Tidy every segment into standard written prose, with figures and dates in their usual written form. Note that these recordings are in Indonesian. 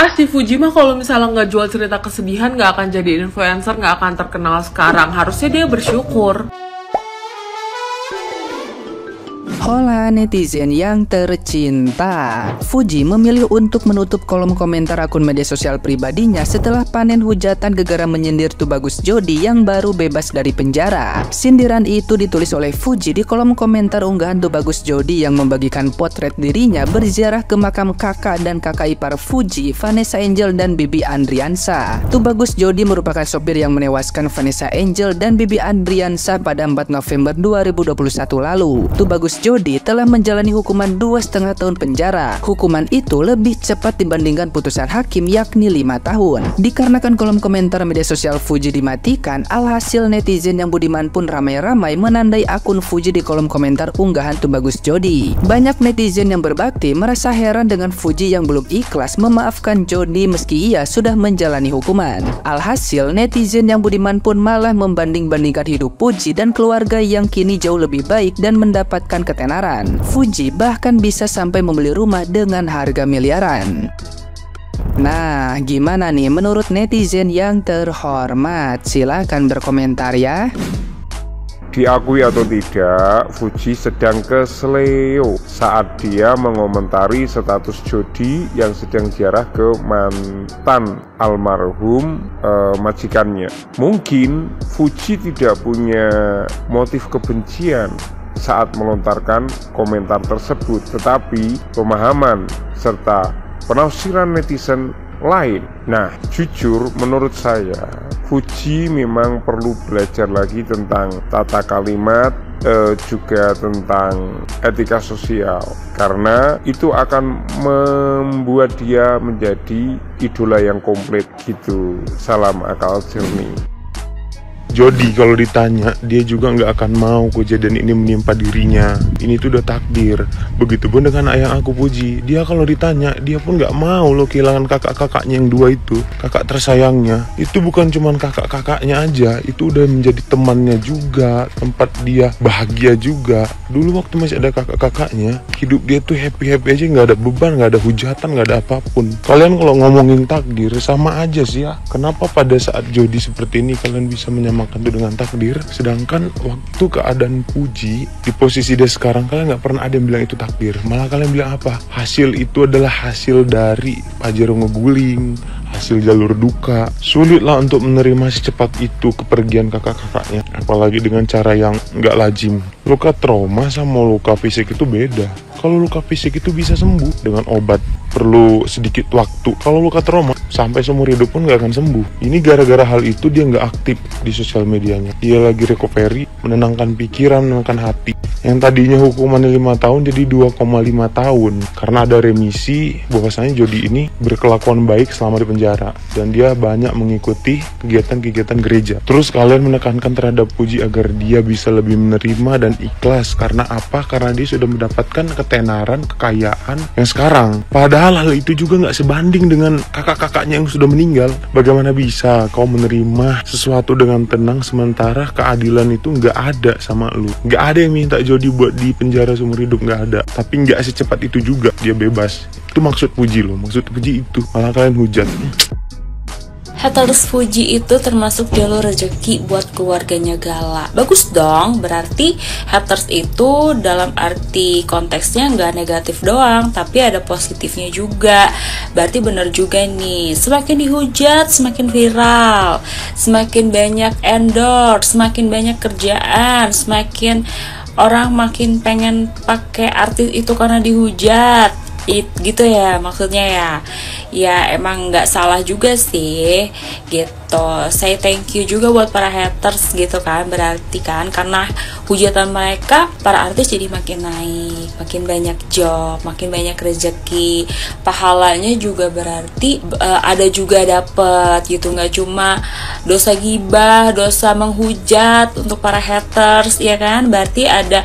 Si Fuji mah kalau misalnya nggak jual cerita kesedihan nggak akan jadi influencer, nggak akan terkenal sekarang. Harusnya dia bersyukur. Hola netizen yang tercinta, Fuji memilih untuk menutup kolom komentar akun media sosial pribadinya setelah panen hujatan gegara menyindir Tubagus Jodi yang baru bebas dari penjara. Sindiran itu ditulis oleh Fuji di kolom komentar unggahan Tubagus Jodi yang membagikan potret dirinya berziarah ke makam kakak dan kakak ipar Fuji, Vanessa Angel dan Bibi Andriansa. Tubagus Jodi merupakan sopir yang menewaskan Vanessa Angel dan Bibi Andriansa pada 4 November 2021 lalu. Tubagus Jodi telah menjalani hukuman 2,5 tahun penjara. Hukuman itu lebih cepat dibandingkan putusan hakim yakni 5 tahun. Dikarenakan kolom komentar media sosial Fuji dimatikan, alhasil netizen yang budiman pun ramai-ramai menandai akun Fuji di kolom komentar unggahan Tubagus Jodi. Banyak netizen yang berbakti merasa heran dengan Fuji yang belum ikhlas memaafkan Jodi meski ia sudah menjalani hukuman. Alhasil netizen yang budiman pun malah membanding-bandingkan hidup Fuji dan keluarga yang kini jauh lebih baik dan mendapatkan ketenaran. Fuji bahkan bisa sampai membeli rumah dengan harga miliaran. Nah, gimana nih menurut netizen yang terhormat? Silahkan berkomentar ya. Diakui atau tidak, Fuji sedang kesleo saat dia mengomentari status Jodi yang sedang ziarah ke mantan almarhum majikannya. Mungkin Fuji tidak punya motif kebencian saat melontarkan komentar tersebut, tetapi pemahaman serta penafsiran netizen lain. Nah, jujur menurut saya Fuji memang perlu belajar lagi tentang tata kalimat, juga tentang etika sosial, karena itu akan membuat dia menjadi idola yang komplit gitu. Salam akal jernih. Jodi kalau ditanya, dia juga nggak akan mau kejadian ini menimpa dirinya. Ini tuh udah takdir. Begitupun dengan ayah aku Fuji. Dia kalau ditanya, dia pun nggak mau loh kehilangan kakak-kakaknya yang dua itu. Kakak tersayangnya. Itu bukan cuma kakak-kakaknya aja. Itu udah menjadi temannya juga. Tempat dia bahagia juga. Dulu waktu masih ada kakak-kakaknya, hidup dia tuh happy-happy aja. Nggak ada beban, nggak ada hujatan, nggak ada apapun. Kalian kalau ngomongin takdir, sama aja sih ya. Kenapa pada saat Jodi seperti ini kalian bisa menyamakan itu dengan takdir, sedangkan waktu keadaan Fuji di posisi dia sekarang kalian nggak pernah ada yang bilang itu takdir, malah kalian bilang apa? Hasil itu adalah hasil dari Pajero ngeguling, hasil jalur duka. Sulit lah untuk menerima secepat itu kepergian kakak-kakaknya, apalagi dengan cara yang nggak lazim. Luka trauma sama luka fisik itu beda. Kalau luka fisik itu bisa sembuh dengan obat, perlu sedikit waktu. Kalau luka trauma sampai seumur hidup pun nggak akan sembuh. Ini gara-gara hal itu dia nggak aktif di sosial medianya. Dia lagi recovery, menenangkan pikiran, menenangkan hati. Yang tadinya hukumannya 5 tahun jadi 2,5 tahun karena ada remisi bahwasanya Jodi ini berkelakuan baik selama di penjara dan dia banyak mengikuti kegiatan-kegiatan gereja. Terus kalian menekankan terhadap Fuji agar dia bisa lebih menerima dan ikhlas. Karena apa? Karena dia sudah mendapatkan ketenaran, kekayaan yang sekarang. Padahal hal itu juga nggak sebanding dengan kakak-kakaknya yang sudah meninggal. Bagaimana bisa kau menerima sesuatu dengan tenang sementara keadilan itu nggak ada sama lu? Nggak ada yang minta Jodi buat di penjara seumur hidup, nggak ada. Tapi nggak secepat itu juga dia bebas. Itu maksud Fuji loh. Maksud Fuji itu. Malah kalian hujat. Haters Fuji itu termasuk jalur rezeki buat keluarganya Gala. Bagus dong, berarti haters itu dalam arti konteksnya nggak negatif doang, tapi ada positifnya juga. Berarti bener juga nih, semakin dihujat semakin viral, semakin banyak endorse, semakin banyak kerjaan, semakin orang makin pengen pakai artis itu karena dihujat. Gitu ya maksudnya ya emang nggak salah juga sih gitu. Saya thank you juga buat para haters gitu kan, berarti kan karena hujatan mereka para artis jadi makin naik, makin banyak job, makin banyak rezeki, pahalanya juga berarti ada juga dapet gitu, nggak cuma dosa gibah, dosa menghujat untuk para haters ya kan, berarti ada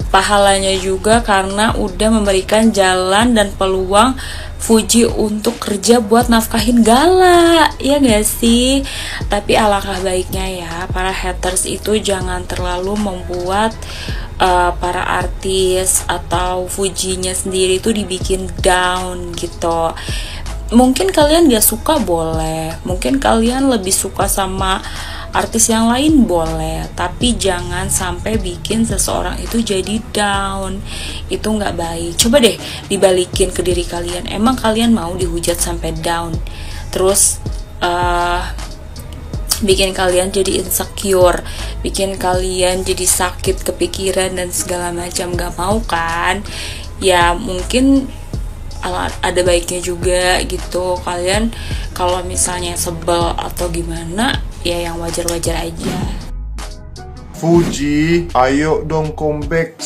pahalanya juga karena udah memberikan jalan dan peluang Fuji untuk kerja buat nafkahin Gala, ya gak sih? Tapi alangkah baiknya ya para haters itu jangan terlalu membuat para artis atau Fujinya sendiri itu dibikin down gitu. mungkin kalian gak suka boleh, mungkin kalian lebih suka sama artis yang lain boleh, tapi jangan sampai bikin seseorang itu jadi down. Itu nggak baik. Coba deh dibalikin ke diri kalian, emang kalian mau dihujat sampai down, terus bikin kalian jadi insecure, bikin kalian jadi sakit kepikiran dan segala macam? Gak mau kan? Ya mungkin ada baiknya juga gitu kalian kalau misalnya sebel atau gimana, ya yang wajar-wajar aja. Fuji, ayo dong comeback.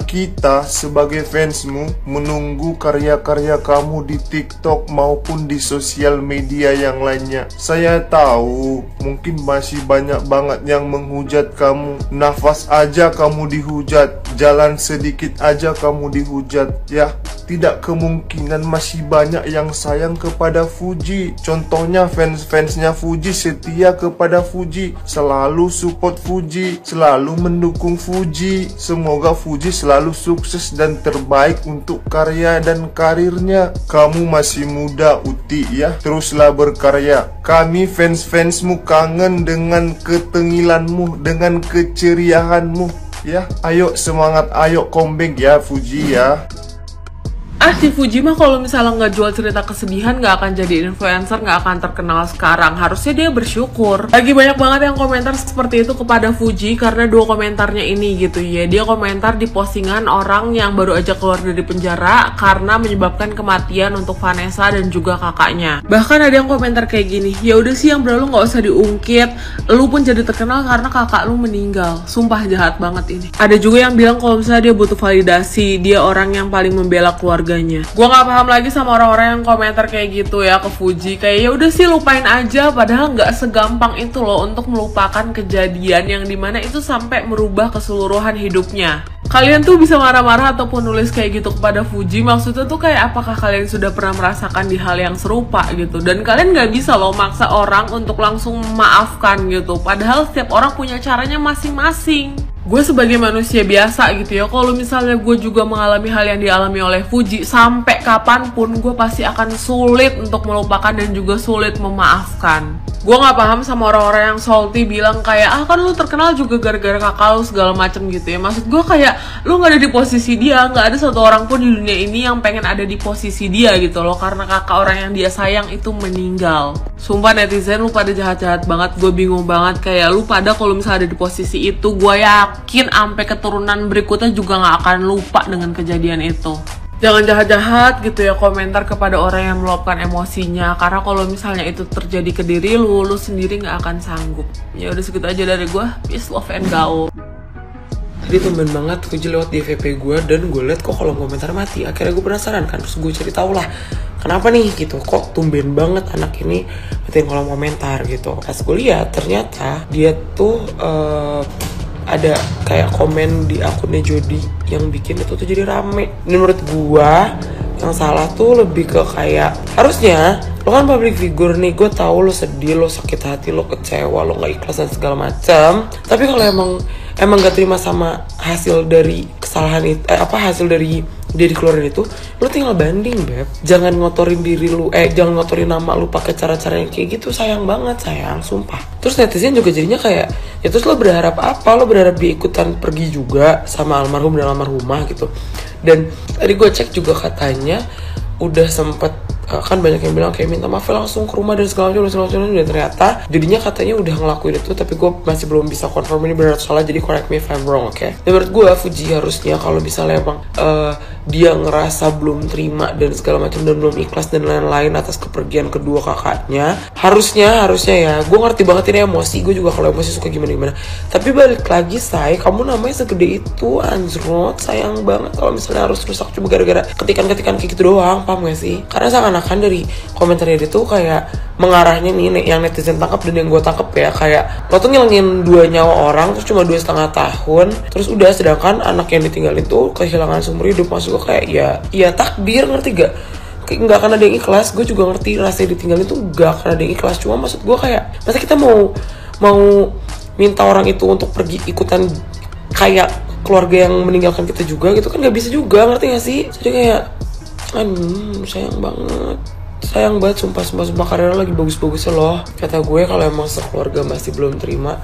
Kita sebagai fansmu menunggu karya-karya kamu di TikTok maupun di sosial media yang lainnya. Saya tahu mungkin masih banyak banget yang menghujat kamu. Nafas aja kamu dihujat, jalan sedikit aja kamu dihujat. Ya, tidak kemungkinan masih banyak yang sayang kepada Fuji. Contohnya fans-fansnya Fuji setia kepada Fuji, selalu support Fuji, selalu mendukung Fuji. Semoga Fuji selalu sukses dan terbaik untuk karya dan karirnya. Kamu masih muda Uti ya, teruslah berkarya. Kami fans-fansmu kangen dengan ketengilanmu, dengan keceriahanmu ya. Ayo semangat, ayo comeback ya Fuji ya. Si Fuji mah kalau misalnya nggak jual cerita kesedihan nggak akan jadi influencer, nggak akan terkenal sekarang. Harusnya dia bersyukur. Lagi banyak banget yang komentar seperti itu kepada Fuji karena dua komentarnya ini gitu ya. Dia komentar di postingan orang yang baru aja keluar dari penjara karena menyebabkan kematian untuk Vanessa dan juga kakaknya. Bahkan ada yang komentar kayak gini, ya udah sih yang berlalu nggak usah diungkit, lu pun jadi terkenal karena kakak lu meninggal. Sumpah jahat banget ini. Ada juga yang bilang kalau misalnya dia butuh validasi, dia orang yang paling membela keluarga. Gue nggak paham lagi sama orang-orang yang komentar kayak gitu ya ke Fuji, kayak ya udah sih lupain aja, padahal nggak segampang itu loh untuk melupakan kejadian yang dimana itu sampai merubah keseluruhan hidupnya. Kalian tuh bisa marah-marah ataupun nulis kayak gitu kepada Fuji, maksudnya tuh kayak apakah kalian sudah pernah merasakan di hal yang serupa gitu, dan kalian nggak bisa loh maksa orang untuk langsung memaafkan gitu, padahal setiap orang punya caranya masing-masing. Gue sebagai manusia biasa gitu ya, kalau misalnya gue juga mengalami hal yang dialami oleh Fuji, sampai kapanpun gue pasti akan sulit untuk melupakan dan juga sulit memaafkan. Gue gak paham sama orang-orang yang salty bilang kayak kan lu terkenal juga gara-gara kakak lu segala macem gitu ya. Maksud gue kayak lu gak ada di posisi dia, gak ada satu orang pun di dunia ini yang pengen ada di posisi dia gitu loh, karena kakak orang yang dia sayang itu meninggal. Sumpah netizen lu pada jahat-jahat banget, gue bingung banget. Kayak lu pada kalau misalnya ada di posisi itu, gue yakin sampai keturunan berikutnya juga gak akan lupa dengan kejadian itu. Jangan jahat-jahat gitu ya komentar kepada orang yang meluapkan emosinya, karena kalau misalnya itu terjadi ke diri lu sendiri gak akan sanggup. Ya udah segitu aja dari gue. Peace, love, and gaul. Tadi tumben banget Fuji lewat di FYP gue dan gue liat kok kolom komentar mati. Akhirnya gue penasaran kan, terus gue cari tahu lah kenapa nih gitu, kok tumben banget anak ini matiin kolom komentar gitu. Pas gue lihat ternyata dia tuh ada kayak komen di akunnya Jody yang bikin itu tuh jadi rame. Menurut gua yang salah tuh lebih ke kayak, harusnya lo kan public figure nih, gue tahu lo sedih, lo sakit hati, lo kecewa, lo nggak ikhlas dan segala macam. Tapi kalau emang gak terima sama hasil dari kesalahan itu, hasil dari dia dikeluarin itu, lo tinggal banding beb. Jangan ngotorin diri lu, jangan ngotorin nama lu pakai cara-cara yang kayak gitu. Sayang banget, sayang, sumpah. Terus netizen juga jadinya kayak, ya terus lo berharap apa? Lo berharap dia ikutan pergi juga sama almarhum dan almarhumah gitu. Dan tadi gue cek juga katanya udah sempet kan banyak yang bilang kayak minta maaf langsung ke rumah dan segala macam dan ternyata jadinya katanya udah ngelakuin itu, tapi gue masih belum bisa confirm ini benar atau salah, jadi correct me if I'm wrong, oke? Dan menurut gue Fuji harusnya kalau misalnya emang dia ngerasa belum terima dan segala macam dan belum ikhlas dan lain-lain atas kepergian kedua kakaknya, harusnya ya, gue ngerti banget ini emosi, gue juga kalau emosi suka gimana, tapi balik lagi kamu namanya segede itu anjrot, sayang banget kalau misalnya harus rusak cuma gara-gara ketikan-ketikan kayak gitu doang, paham gak sih? Karena kan dari komentarnya dia tuh kayak mengarahnya nih yang netizen tangkap dan yang gue tangkap ya, kayak lo tuh ngilangin 2 nyawa orang terus cuma 2,5 tahun terus udah, sedangkan anak yang ditinggalin tuh kehilangan seumur hidup. Maksud gue kayak ya takdir, ngerti gak? Kayak nggak akan ada yang ikhlas. Gue juga ngerti rasanya ditinggalin tuh gak akan ada yang ikhlas, cuma maksud gue kayak masa kita mau minta orang itu untuk pergi ikutan kayak keluarga yang meninggalkan kita juga gitu kan, nggak bisa juga, ngerti gak sih? Jadi kayak sayang banget. sayang banget, sumpah karirnya lagi bagus-bagusnya loh. Kata gue kalau emang sekeluarga masih belum terima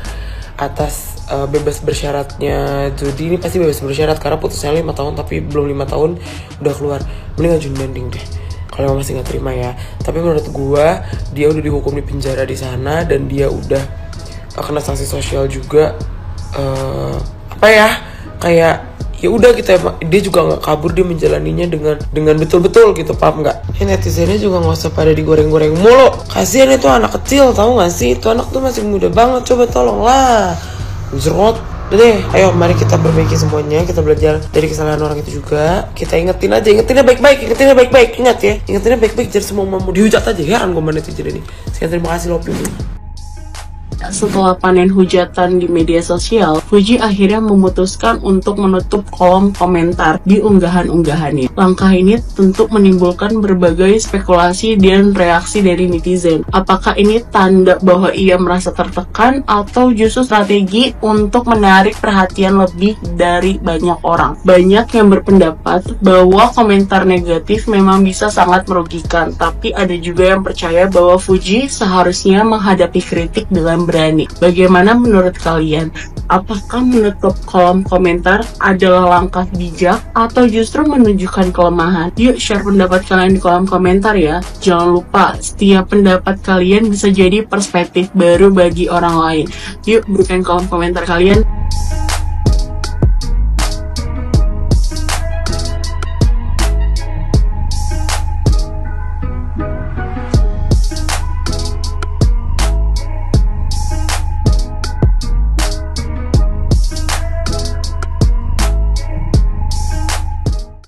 atas bebas bersyaratnya Jody, ini pasti bebas bersyarat karena putusnya 5 tahun tapi belum 5 tahun udah keluar, mending ngajuin banding deh kalau emang masih nggak terima ya. Tapi menurut gue dia udah dihukum di penjara di sana dan dia udah kena sanksi sosial juga. Kayak ya udah gitu ya, dia juga nggak kabur, dia menjalaninya dengan betul-betul gitu, paham nggak? Netizennya juga nggak usah pada digoreng-goreng mulu, kasihan itu anak kecil, tahu nggak sih? Itu anak tuh masih muda banget, coba tolonglah. Jerot deh, ayo mari kita perbaiki semuanya, kita belajar dari kesalahan orang itu juga, kita ingetinnya baik-baik, ingat ya, ingetinnya baik-baik, jangan semua mau dihujat aja, heran gue sama netizen ini. Sekian, terima kasih Lopi. Setelah panen hujatan di media sosial, Fuji akhirnya memutuskan untuk menutup kolom komentar di unggahan-unggahannya. Langkah ini tentu menimbulkan berbagai spekulasi dan reaksi dari netizen. Apakah ini tanda bahwa ia merasa tertekan atau justru strategi untuk menarik perhatian lebih dari banyak orang? Banyak yang berpendapat bahwa komentar negatif memang bisa sangat merugikan, tapi ada juga yang percaya bahwa Fuji seharusnya menghadapi kritik dengan berani. Bagaimana menurut kalian? Apakah menutup kolom komentar adalah langkah bijak atau justru menunjukkan kelemahan? Yuk share pendapat kalian di kolom komentar ya. Jangan lupa, setiap pendapat kalian bisa jadi perspektif baru bagi orang lain. Yuk berikan kolom komentar kalian.